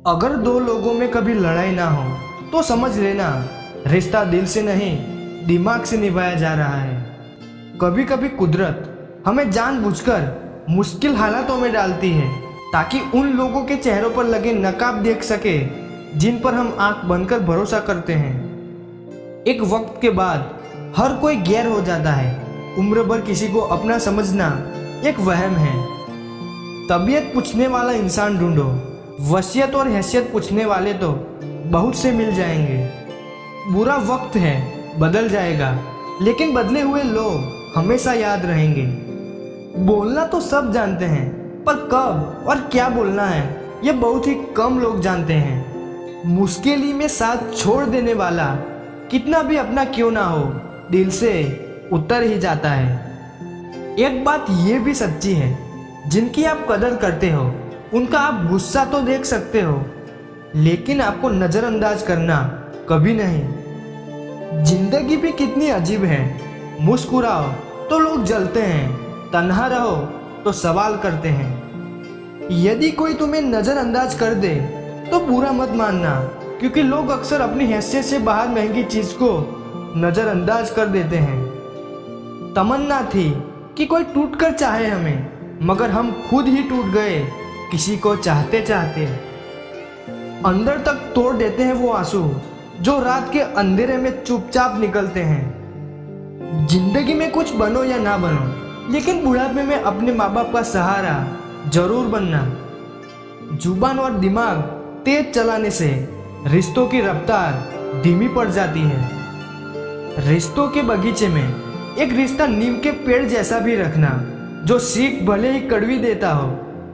अगर दो लोगों में कभी लड़ाई ना हो तो समझ लेना रिश्ता दिल से नहीं दिमाग से निभाया जा रहा है। कभी कभी कुदरत हमें जानबूझकर मुश्किल हालातों में डालती है ताकि उन लोगों के चेहरों पर लगे नकाब देख सके जिन पर हम आंख बनकर भरोसा करते हैं। एक वक्त के बाद हर कोई गैर हो जाता है। उम्र भर किसी को अपना समझना एक वहम है। तबीयत पूछने वाला इंसान ढूंढो, वसीयत और हैसियत पूछने वाले तो बहुत से मिल जाएंगे। बुरा वक्त है, बदल जाएगा, लेकिन बदले हुए लोग हमेशा याद रहेंगे। बोलना तो सब जानते हैं, पर कब और क्या बोलना है ये बहुत ही कम लोग जानते हैं। मुश्किल में साथ छोड़ देने वाला कितना भी अपना क्यों ना हो, दिल से उतर ही जाता है। एक बात ये भी सच्ची है, जिनकी आप कदर करते हो उनका आप गुस्सा तो देख सकते हो, लेकिन आपको नज़रअंदाज करना कभी नहीं। जिंदगी भी कितनी अजीब है। मुस्कुराओ तो लोग जलते हैं, तन्हा रहो तो सवाल करते हैं। यदि कोई तुम्हें नज़रअंदाज कर दे तो बुरा मत मानना, क्योंकि लोग अक्सर अपनी हैसियत से बाहर महंगी चीज़ को नज़रअंदाज कर देते हैं। तमन्ना थी कि कोई टूट कर चाहे हमें, मगर हम खुद ही टूट गए किसी को चाहते चाहते। अंदर तक तोड़ देते हैं वो आंसू जो रात के अंधेरे में चुपचाप निकलते हैं। जिंदगी में कुछ बनो या ना बनो, लेकिन बुढ़ापे में अपने माँ बाप का सहारा जरूर बनना। जुबान और दिमाग तेज चलाने से रिश्तों की रफ्तार धीमी पड़ जाती है। रिश्तों के बगीचे में एक रिश्ता नीम के पेड़ जैसा भी रखना, जो सीख भले ही कड़वी देता हो,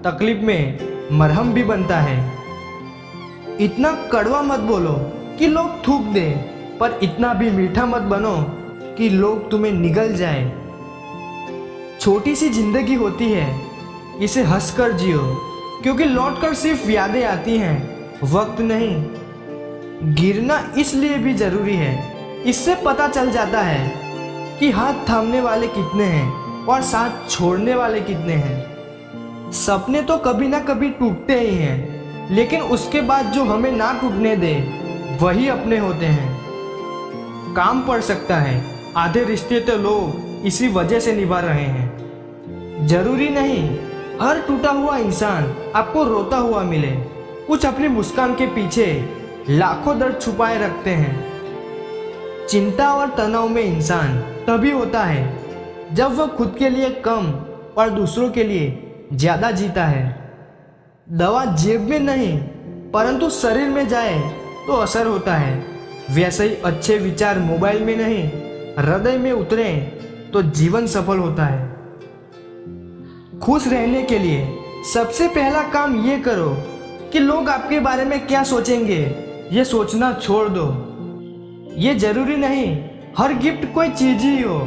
तकलीफ में मरहम भी बनता है। इतना कड़वा मत बोलो कि लोग थूक दे, पर इतना भी मीठा मत बनो कि लोग तुम्हें निगल जाए। छोटी सी जिंदगी होती है, इसे हंसकर जियो, क्योंकि लौटकर सिर्फ यादें आती हैं, वक्त नहीं। गिरना इसलिए भी जरूरी है, इससे पता चल जाता है कि हाथ थामने वाले कितने हैं और साथ छोड़ने वाले कितने हैं। सपने तो कभी ना कभी टूटते ही हैं, लेकिन उसके बाद जो हमें ना टूटने दे वही अपने होते हैं। काम पड़ सकता है, आधे रिश्ते तो लोग इसी वजह से निभा रहे हैं। जरूरी नहीं हर टूटा हुआ इंसान आपको रोता हुआ मिले। कुछ अपनी मुस्कान के पीछे लाखों दर्द छुपाए रखते हैं। चिंता और तनाव में इंसान तभी होता है जब वह खुद के लिए कम और दूसरों के लिए ज्यादा जीता है। दवा जेब में नहीं परंतु शरीर में जाए तो असर होता है। वैसे ही अच्छे विचार मोबाइल में नहीं हृदय में उतरे तो जीवन सफल होता है। खुश रहने के लिए सबसे पहला काम ये करो कि लोग आपके बारे में क्या सोचेंगे ये सोचना छोड़ दो। ये जरूरी नहीं हर गिफ्ट कोई चीज ही हो।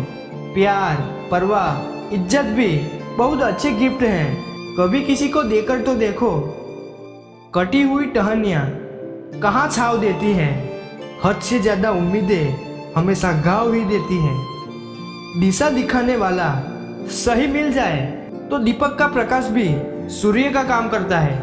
प्यार, परवाह, इज्जत भी बहुत अच्छे गिफ्ट हैं। कभी किसी को देकर तो देखो। कटी हुई टहनियाँ कहाँ छाव देती हैं, हद से ज्यादा उम्मीदें हमेशा घाव ही देती हैं। दिशा दिखाने वाला सही मिल जाए तो दीपक का प्रकाश भी सूर्य का काम करता है।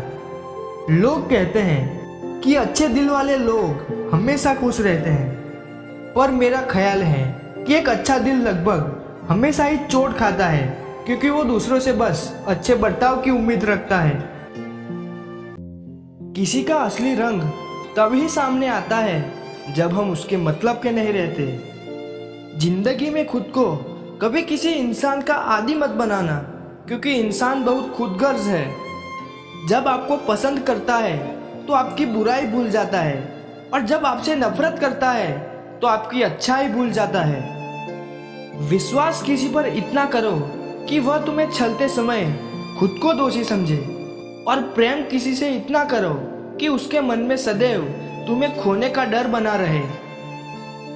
लोग कहते हैं कि अच्छे दिल वाले लोग हमेशा खुश रहते हैं, पर मेरा ख्याल है कि एक अच्छा दिल लगभग हमेशा ही चोट खाता है, क्योंकि वो दूसरों से बस अच्छे बर्ताव की उम्मीद रखता है। किसी का असली रंग तभी सामने आता है जब हम उसके मतलब के नहीं रहते। जिंदगी में खुद को कभी किसी इंसान का आदी मत बनाना, क्योंकि इंसान बहुत खुदगर्ज है। जब आपको पसंद करता है तो आपकी बुराई भूल जाता है, और जब आपसे नफरत करता है तो आपकी अच्छाई भूल जाता है। विश्वास किसी पर इतना करो कि वह तुम्हें छलते समय खुद को दोषी समझे, और प्रेम किसी से इतना करो कि उसके मन में सदैव तुम्हें खोने का डर बना रहे।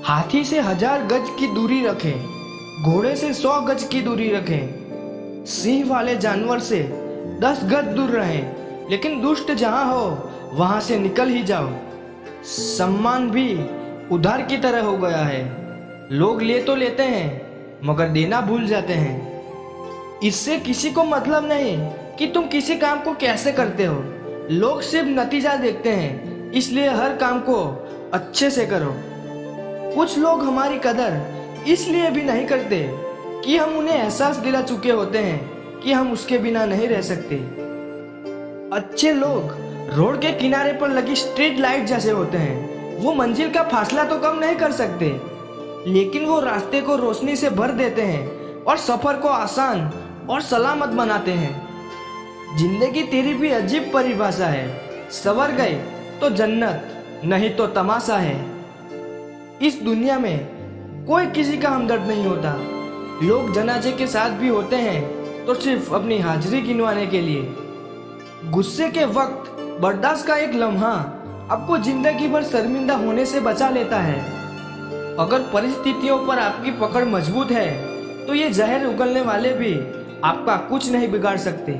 हाथी से 1000 गज की दूरी रखें, घोड़े से 100 गज की दूरी रखें, सिंह वाले जानवर से 10 गज दूर रहें, लेकिन दुष्ट जहां हो वहां से निकल ही जाओ। सम्मान भी उधार की तरह हो गया है। लोग ले तो लेते हैं मगर देना भूल जाते हैं। इससे किसी को मतलब नहीं कि तुम किसी काम को कैसे करते हो, लोग सिर्फ नतीजा देखते हैं, इसलिए हर काम को अच्छे से करो। कुछ लोग हमारी कदर इसलिए भी नहीं करते कि हम उन्हें एहसास दिला चुके होते हैं कि हम उसके बिना नहीं रह सकते। अच्छे लोग रोड के किनारे पर लगी स्ट्रीट लाइट जैसे होते हैं। वो मंजिल का फासला तो कम नहीं कर सकते, लेकिन वो रास्ते को रोशनी से भर देते हैं और सफर को आसान और सलामत बनाते हैं। जिंदगी तेरी भी अजीब परिभाषा है, सवर गए तो जन्नत, नहीं तो तमाशा है। इस दुनिया में कोई किसी का हमदर्द नहीं होता। लोग जनाजे के साथ भी होते हैं तो सिर्फ अपनी हाजिरी गिनवाने के लिए। गुस्से के वक्त बर्दाश्त का एक लम्हा आपको जिंदगी भर शर्मिंदा होने से बचा लेता है। अगर परिस्थितियों पर आपकी पकड़ मजबूत है तो ये जहर उगलने वाले भी आपका कुछ नहीं बिगाड़ सकते।